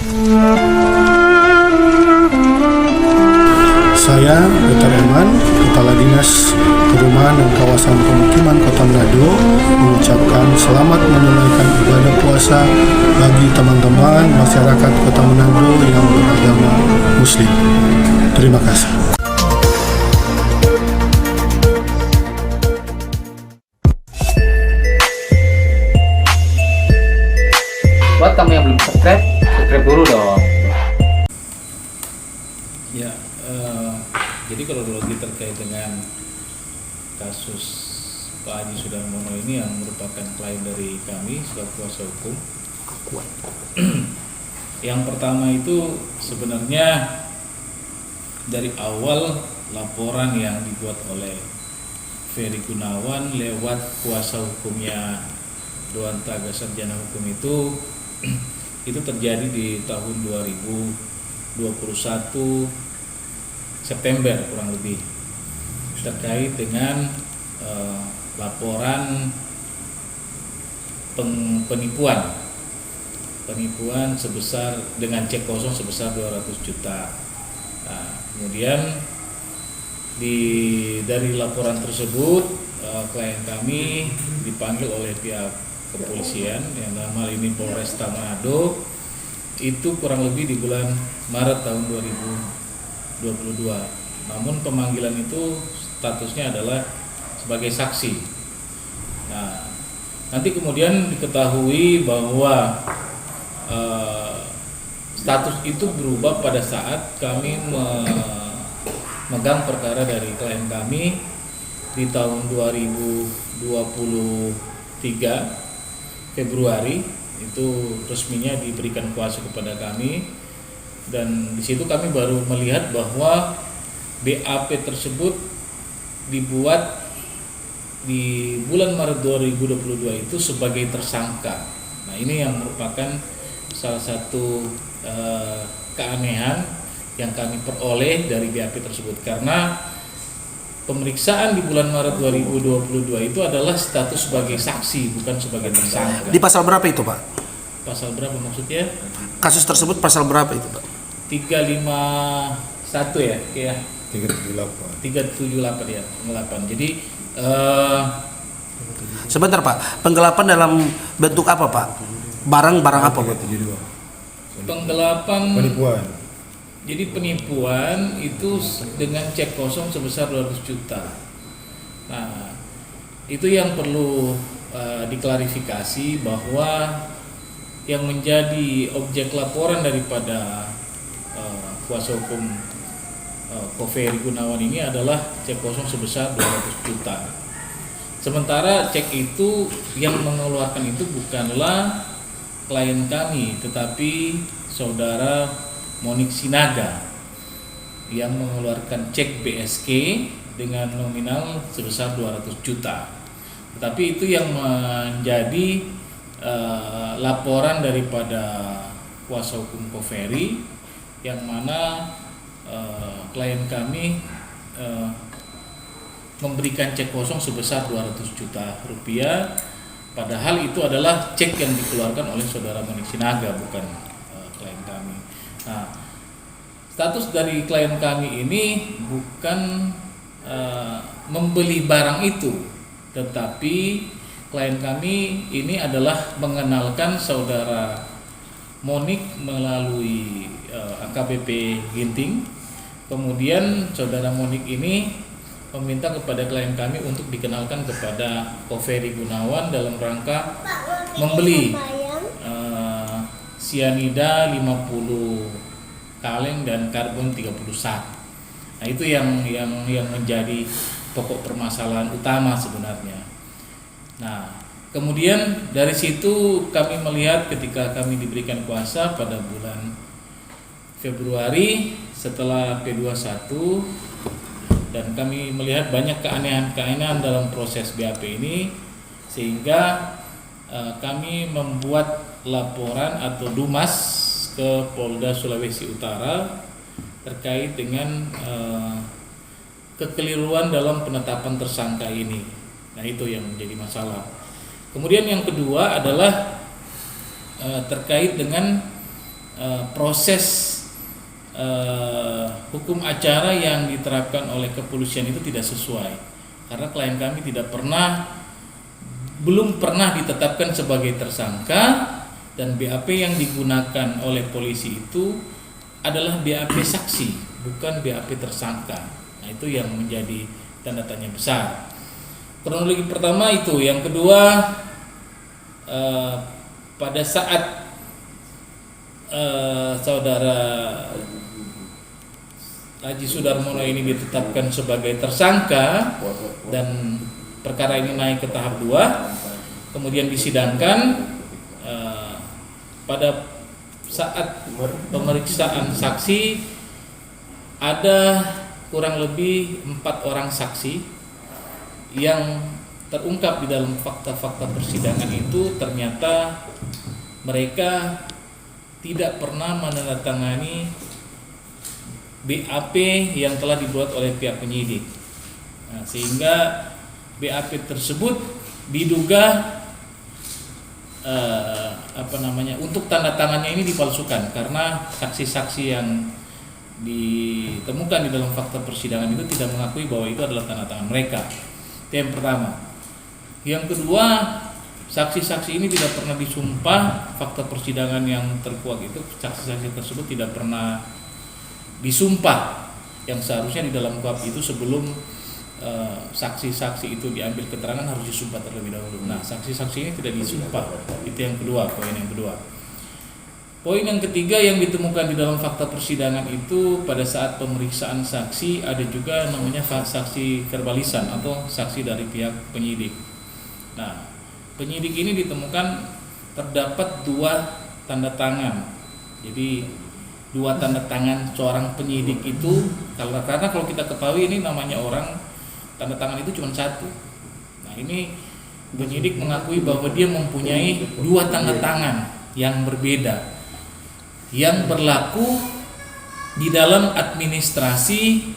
Saya, Dr. Eman, Kepala Dinas Perumahan dan Kawasan Pemukiman Kota Manado, mengucapkan selamat menunaikan ibadah puasa bagi teman-teman masyarakat Kota Manado yang beragama Muslim. Terima kasih. Buat kamu yang belum subscribe dulu dong. Ya, jadi kalau kronologi terkait dengan kasus Pak Haji Sudarmono ini yang merupakan klien dari kami selaku kuasa hukum. Yang pertama itu sebenarnya dari awal laporan yang dibuat oleh Ferry Gunawan lewat kuasa hukumnya Doan Taga Sarjana Hukum itu terjadi di tahun 2021 September kurang lebih, terkait dengan laporan penipuan sebesar dengan cek kosong sebesar 200 juta. Nah, kemudian dari laporan tersebut klien kami dipanggil oleh pihak kepolisian yang dalam hal ini Polresta Manado itu kurang lebih di bulan Maret tahun 2022. Namun pemanggilan itu statusnya adalah sebagai saksi. Nah, nanti kemudian diketahui bahwa status itu berubah pada saat kami memegang perkara dari klien kami di tahun 2023 Februari, itu resminya diberikan kuasa kepada kami, dan di situ kami baru melihat bahwa BAP tersebut dibuat di bulan Maret 2022 itu sebagai tersangka. Nah, ini yang merupakan salah satu keanehan yang kami peroleh dari BAP tersebut, karena pemeriksaan di bulan Maret 2022 itu adalah status sebagai saksi, bukan sebagai tersangka. Di pasal berapa itu, Pak? Pasal berapa maksudnya? Kasus tersebut pasal berapa itu, Pak? 351 ya? Ya. 378 ya, penggelapan. Jadi sebentar, Pak. Penggelapan dalam bentuk apa, Pak? Barang-barang apa, Pak? Penggelapan Penipuan. Jadi penipuan itu dengan cek kosong sebesar 200 juta. Nah, itu yang perlu diklarifikasi, bahwa yang menjadi objek laporan daripada kuasa hukum Ferry Gunawan ini adalah cek kosong sebesar 200 juta. Sementara cek itu yang mengeluarkan itu bukanlah klien kami, tetapi saudara Monik Sinaga yang mengeluarkan cek BSK dengan nominal sebesar 200 juta. Tetapi itu yang menjadi laporan daripada kuasa hukum Ferry, yang mana klien kami memberikan cek kosong sebesar 200 juta rupiah, padahal itu adalah cek yang dikeluarkan oleh saudara Monik Sinaga, bukan klien kami. Nah, status dari klien kami ini bukan membeli barang itu, tetapi klien kami ini adalah mengenalkan saudara Monik melalui AKBP Ginting. Kemudian saudara Monik ini meminta kepada klien kami untuk dikenalkan kepada Ferry Gunawan dalam rangka membeli sianida 50 kaleng dan karbon 30 sak. Nah, itu yang menjadi pokok permasalahan utama sebenarnya. Nah, kemudian dari situ kami melihat ketika kami diberikan kuasa pada bulan Februari setelah P21, dan kami melihat banyak keanehan-keanehan dalam proses BAP ini, sehingga kami membuat laporan atau dumas ke Polda Sulawesi Utara terkait dengan kekeliruan dalam penetapan tersangka ini. Nah, itu yang menjadi masalah. Kemudian yang kedua adalah terkait dengan proses hukum acara yang diterapkan oleh kepolisian itu tidak sesuai, karena klien kami belum pernah ditetapkan sebagai tersangka, dan BAP yang digunakan oleh polisi itu adalah BAP saksi, bukan BAP tersangka. Nah, itu yang menjadi tanda tanya besar. Kronologi pertama itu. Yang kedua, pada saat saudara Haji Sudarmono ini ditetapkan sebagai tersangka dan perkara ini naik ke tahap 2, kemudian disidangkan, pada saat pemeriksaan saksi ada kurang lebih 4 orang saksi yang terungkap di dalam fakta-fakta persidangan itu ternyata mereka tidak pernah menandatangani BAP yang telah dibuat oleh pihak penyidik. Nah, sehingga BAP tersebut diduga untuk tanda tangannya ini dipalsukan, karena saksi-saksi yang ditemukan di dalam fakta persidangan itu tidak mengakui bahwa itu adalah tanda tangan mereka. Itu yang pertama. Yang kedua, saksi-saksi ini tidak pernah disumpah. Fakta persidangan yang terkuak itu saksi-saksi tersebut tidak pernah disumpah, yang seharusnya di dalam KUHP itu sebelum saksi-saksi itu diambil keterangan harus disumpah terlebih dahulu. Nah, saksi-saksi ini tidak disumpah. Itu yang kedua, poin yang kedua. Poin yang ketiga yang ditemukan di dalam fakta persidangan itu, pada saat pemeriksaan saksi ada juga namanya saksi verbalisan atau saksi dari pihak penyidik. Nah, penyidik ini ditemukan terdapat 2 tanda tangan. Jadi 2 tanda tangan seorang penyidik itu, karena kalau kita ketahui ini namanya orang, tanda tangan itu cuma 1. Nah, ini penyidik mengakui bahwa dia mempunyai 2 tanda tangan yang berbeda, yang berlaku di dalam administrasi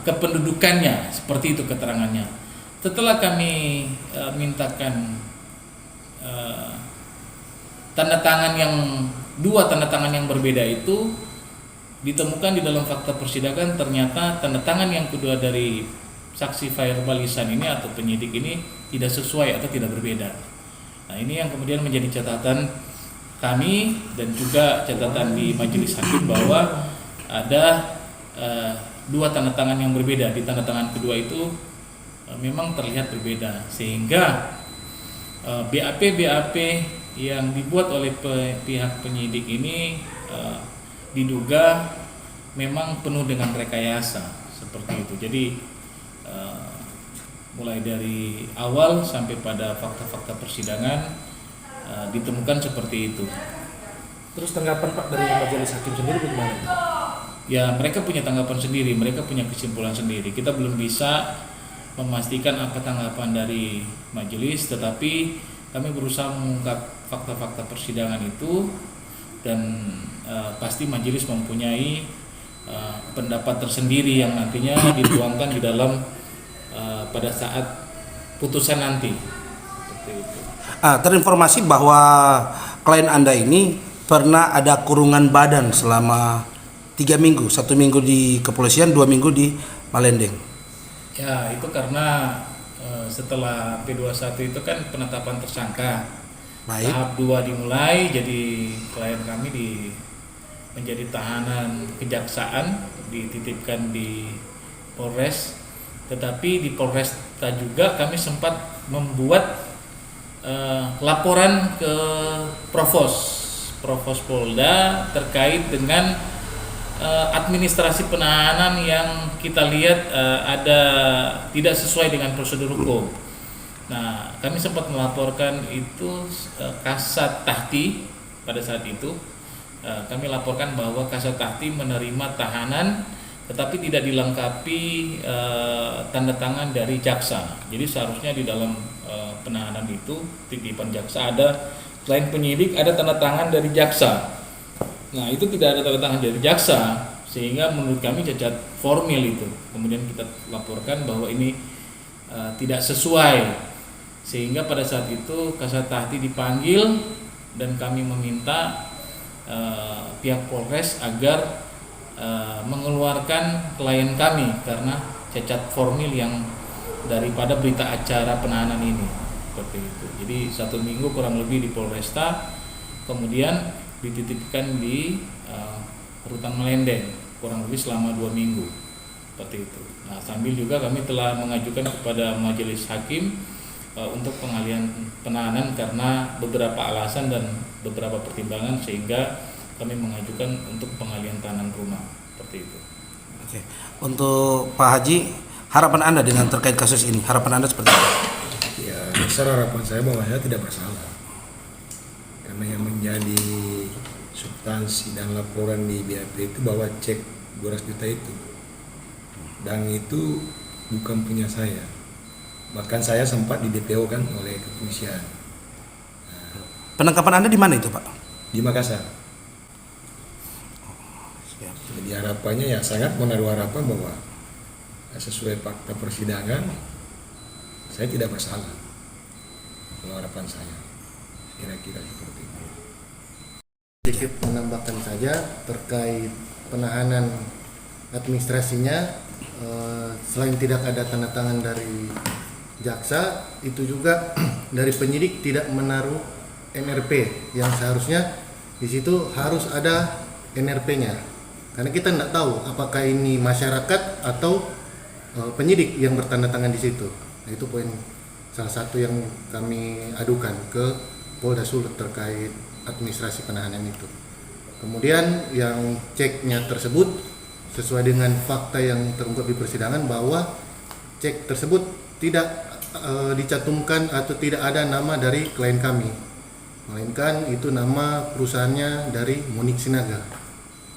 kependudukannya, seperti itu keterangannya. Setelah kami mintakan tanda tangan yang 2 tanda tangan yang berbeda itu, ditemukan di dalam fakta persidangan ternyata tanda tangan yang kedua dari saksi verbalisan ini atau penyidik ini tidak sesuai atau tidak berbeda. Nah, ini yang kemudian menjadi catatan kami dan juga catatan di majelis hakim bahwa ada 2 tanda tangan yang berbeda. Di tanda tangan kedua itu memang terlihat berbeda, sehingga BAP yang dibuat oleh pihak penyidik ini diduga memang penuh dengan rekayasa, seperti itu. Jadi mulai dari awal sampai pada fakta-fakta persidangan ditemukan seperti itu. Terus tanggapan Pak dari majelis hakim sendiri bagaimana? Ya, mereka punya tanggapan sendiri, mereka punya kesimpulan sendiri. Kita belum bisa memastikan apa tanggapan dari majelis, tetapi kami berusaha mengungkap fakta-fakta persidangan itu, dan pasti majelis mempunyai pendapat tersendiri yang nantinya dituangkan di dalam pada saat putusan nanti. Seperti itu. Terinformasi bahwa klien Anda ini pernah ada kurungan badan selama 3 minggu, 1 minggu di kepolisian, 2 minggu di Malendeng. Ya, itu karena setelah P21 itu kan penetapan tersangka. Baik. Tahap 2 dimulai, jadi klien kami menjadi tahanan kejaksaan, dititipkan di Polres. Tetapi di Polresta juga kami sempat membuat laporan ke Provos Polda terkait dengan administrasi penahanan yang kita lihat ada tidak sesuai dengan prosedur hukum. Nah, kami sempat melaporkan itu Kasat Tahti. Pada saat itu kami laporkan bahwa Kasat Tahti menerima tahanan tetapi tidak dilengkapi tanda tangan dari jaksa. Jadi seharusnya di dalam penahanan itu titipan jaksa ada, selain penyidik ada tanda tangan dari jaksa. Nah, itu tidak ada tanda tangan dari jaksa, sehingga menurut kami cacat formil itu. Kemudian kita laporkan bahwa ini tidak sesuai, sehingga pada saat itu Kasat Tahti dipanggil dan kami meminta pihak Polres agar mengeluarkan klien kami karena cacat formil yang daripada berita acara penahanan ini, seperti itu. Jadi 1 minggu kurang lebih di Polresta, kemudian dititipkan di Rutan Malendeng kurang lebih selama 2 minggu, seperti itu. Nah, sambil juga kami telah mengajukan kepada majelis hakim untuk pengalihan penahanan karena beberapa alasan dan beberapa pertimbangan, sehingga kami mengajukan untuk pengalihan tahanan rumah, seperti itu. Oke. Untuk Pak Haji, harapan Anda dengan terkait kasus ini, harapan Anda seperti apa? Ya, besar harapan saya bahwa saya tidak bersalah, karena yang menjadi substansi dan laporan di BAP itu bahwa cek 200 juta itu, dan itu bukan punya saya. Bahkan saya sempat di DPO kan oleh kepolisian. Penangkapan Anda di mana itu, Pak? Di Makassar. Jadi harapannya ya sangat menaruh harapan bahwa sesuai fakta persidangan saya tidak bersalah. Kalau harapan saya kira-kira seperti itu. Sedikit menambahkan saja terkait penahanan administrasinya, selain tidak ada tanda tangan dari jaksa, itu juga dari penyidik tidak menaruh NRP yang seharusnya di situ harus ada NRP-nya, karena kita tidak tahu apakah ini masyarakat atau penyidik yang bertanda tangan di situ. Nah, itu poin salah satu yang kami adukan ke Polda Sulut terkait administrasi penahanan itu. Kemudian yang ceknya tersebut sesuai dengan fakta yang terungkap di persidangan bahwa cek tersebut tidak dicantumkan atau tidak ada nama dari klien kami, melainkan itu nama perusahaannya dari Monik Sinaga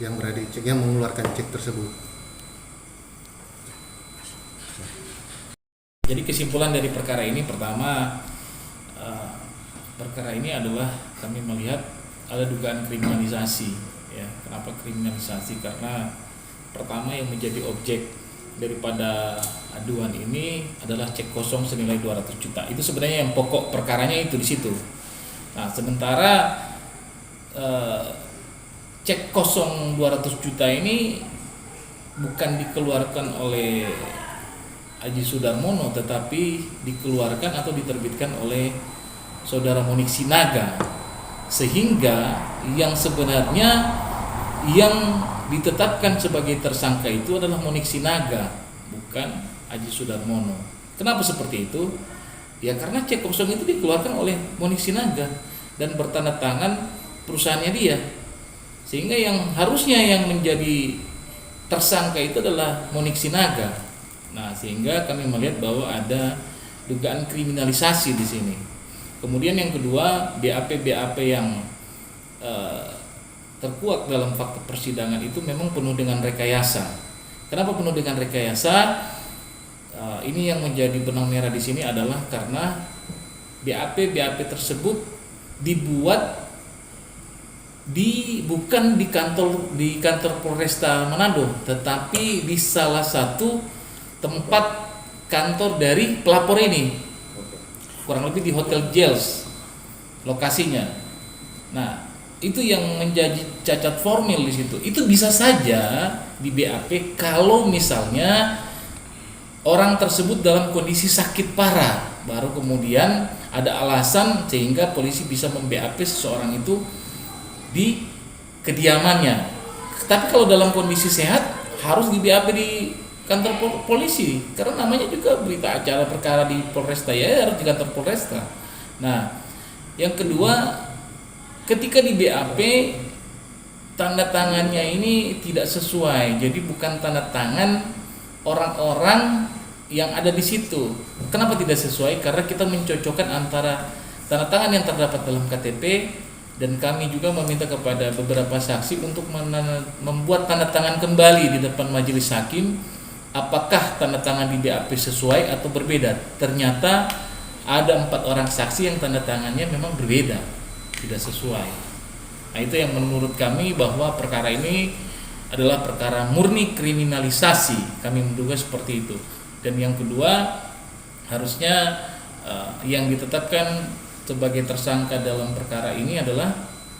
yang berada di cek, yang mengeluarkan cek tersebut. Jadi kesimpulan dari perkara ini, pertama, perkara ini adalah kami melihat ada dugaan kriminalisasi. Ya, kenapa kriminalisasi? Karena pertama yang menjadi objek daripada aduan ini adalah cek kosong senilai 200 juta. Itu sebenarnya yang pokok perkaranya itu di situ. Nah, sementara cek kosong 200 juta ini bukan dikeluarkan oleh Aji Sudarmono, tetapi dikeluarkan atau diterbitkan oleh saudara Monik Sinaga, sehingga yang sebenarnya yang ditetapkan sebagai tersangka itu adalah Monik Sinaga, bukan Aji Sudarmono. Kenapa seperti itu? Ya karena cek kosong itu dikeluarkan oleh Monik Sinaga dan bertanda tangan perusahaannya dia, sehingga yang harusnya yang menjadi tersangka itu adalah Monik Sinaga. Nah, sehingga kami melihat bahwa ada dugaan kriminalisasi di sini. Kemudian yang kedua, BAP yang terkuak dalam fakta persidangan itu memang penuh dengan rekayasa. Kenapa penuh dengan rekayasa? Ini yang menjadi benang merah di sini adalah karena BAP tersebut dibuat bukan di kantor Polresta Manado, tetapi di salah satu tempat kantor dari pelapor ini, kurang lebih di Hotel Jels lokasinya. Nah, itu yang menjadi cacat formil di situ. Itu bisa saja di BAP kalau misalnya orang tersebut dalam kondisi sakit parah, baru kemudian ada alasan sehingga polisi bisa mem-BAP seseorang itu di kediamannya. Tapi kalau dalam kondisi sehat harus di BAP di kantor polisi, karena namanya juga berita acara perkara di Polresta, ya harus di kantor Polresta. Nah, yang kedua, ketika di BAP tanda tangannya ini tidak sesuai, jadi bukan tanda tangan orang-orang yang ada di situ. Kenapa tidak sesuai? Karena kita mencocokkan antara tanda tangan yang terdapat dalam KTP, dan kami juga meminta kepada beberapa saksi untuk membuat tanda tangan kembali di depan majelis hakim, apakah tanda tangan di BAP sesuai atau berbeda. Ternyata ada 4 orang saksi yang tanda tangannya memang berbeda, tidak sesuai. Nah, itu yang menurut kami bahwa perkara ini adalah perkara murni kriminalisasi. Kami menduga seperti itu. Dan yang kedua, harusnya yang ditetapkan sebagai tersangka dalam perkara ini adalah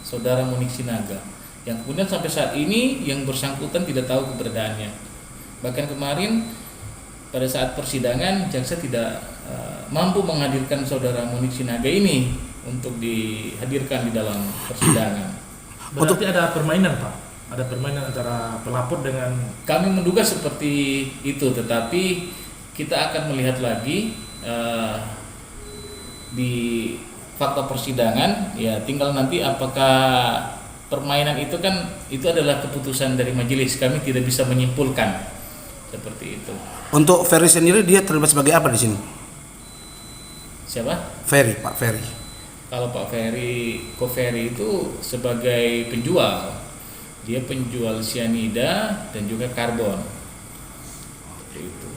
saudara Monik Sinaga, yang kemudian sampai saat ini yang bersangkutan tidak tahu keberadaannya. Bahkan kemarin pada saat persidangan jaksa tidak mampu menghadirkan saudara Monik Sinaga ini untuk dihadirkan di dalam persidangan. Berarti ada permainan, Pak? Ada permainan antara pelapor dengan... Kami menduga seperti itu, tetapi kita akan melihat lagi di fakta persidangan, ya tinggal nanti apakah permainan itu adalah keputusan dari majelis. Kami tidak bisa menyimpulkan seperti itu. Untuk Ferry sendiri dia terlibat sebagai apa di sini? Siapa? Ferry, Pak Ferry. Kalau Pak Ferry, Ko Ferry itu sebagai penjual, dia penjual sianida dan juga karbon. Seperti itu.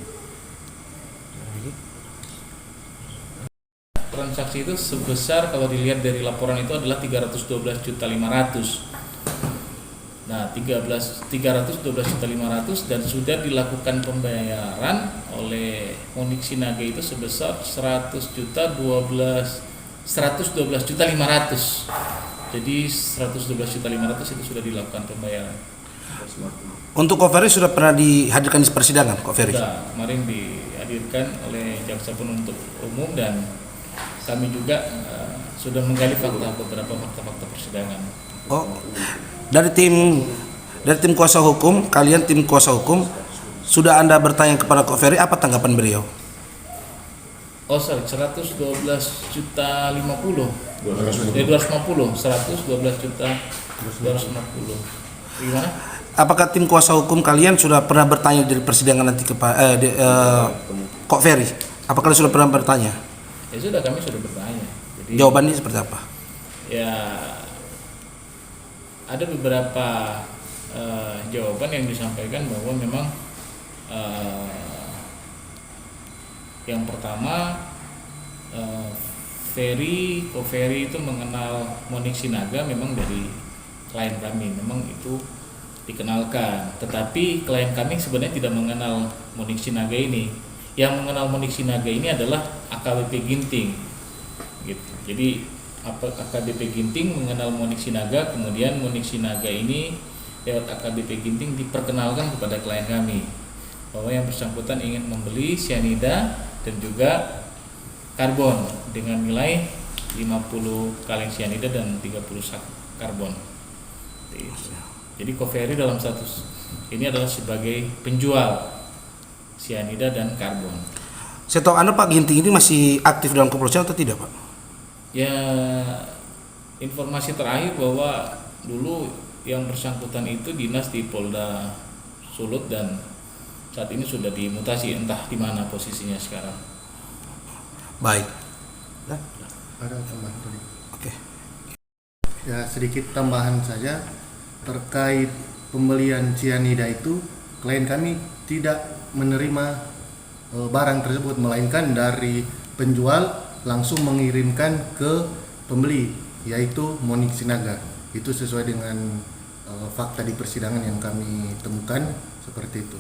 Transaksi itu sebesar, kalau dilihat dari laporan itu adalah 312.500.000. Nah, 312.500.000 dan sudah dilakukan pembayaran oleh Monik Sinaga itu sebesar 112.500.000. Jadi 112.500.000 itu sudah dilakukan pembayaran. Untuk Ko Ferry sudah pernah dihadirkan di persidangan, Ko Ferry? Sudah, kemarin dihadirkan oleh jaksa penuntut umum dan kami juga sudah menggali beberapa fakta-fakta persidangan. Oh, dari tim kuasa hukum, kalian tim kuasa hukum, sudah Anda bertanya kepada Ko Ferry, apa tanggapan beliau? Oh sorry, 112.050.000. 250. 112.250.000. Gimana? Apakah tim kuasa hukum kalian sudah pernah bertanya dari persidangan nanti kepada Ko Ferry? Apakah kalian sudah pernah bertanya? Ya sudah, kami sudah bertanya. Jadi, jawabannya seperti apa? Ya ada beberapa jawaban yang disampaikan bahwa memang yang pertama Ko Ferry itu mengenal Monik Sinaga memang dari klien kami, memang itu dikenalkan. Tetapi klien kami sebenarnya tidak mengenal Monik Sinaga ini. Yang mengenal Monik Sinaga ini adalah AKBP Ginting. Gitu. Jadi AKBP Ginting mengenal Monik Sinaga, kemudian Monik Sinaga ini lewat AKBP Ginting diperkenalkan kepada klien kami bahwa yang bersangkutan ingin membeli sianida dan juga karbon dengan nilai 50 kaleng sianida dan 30 sak karbon. Jadi Ko Ferry dalam status ini adalah sebagai penjual sianida dan karbon. Saya tahu Anda Pak Ginting ini masih aktif dalam kepolisian atau tidak, Pak? Ya, informasi terakhir bahwa dulu yang bersangkutan itu dinas di Polda Sulut dan saat ini sudah dimutasi, entah di mana posisinya sekarang. Baik. Ada tambahan tadi. Oke. Ya, sedikit tambahan saja terkait pembelian sianida itu, klien kami tidak menerima barang tersebut, melainkan dari penjual langsung mengirimkan ke pembeli, yaitu Monik Sinaga. Itu sesuai dengan fakta di persidangan yang kami temukan seperti itu.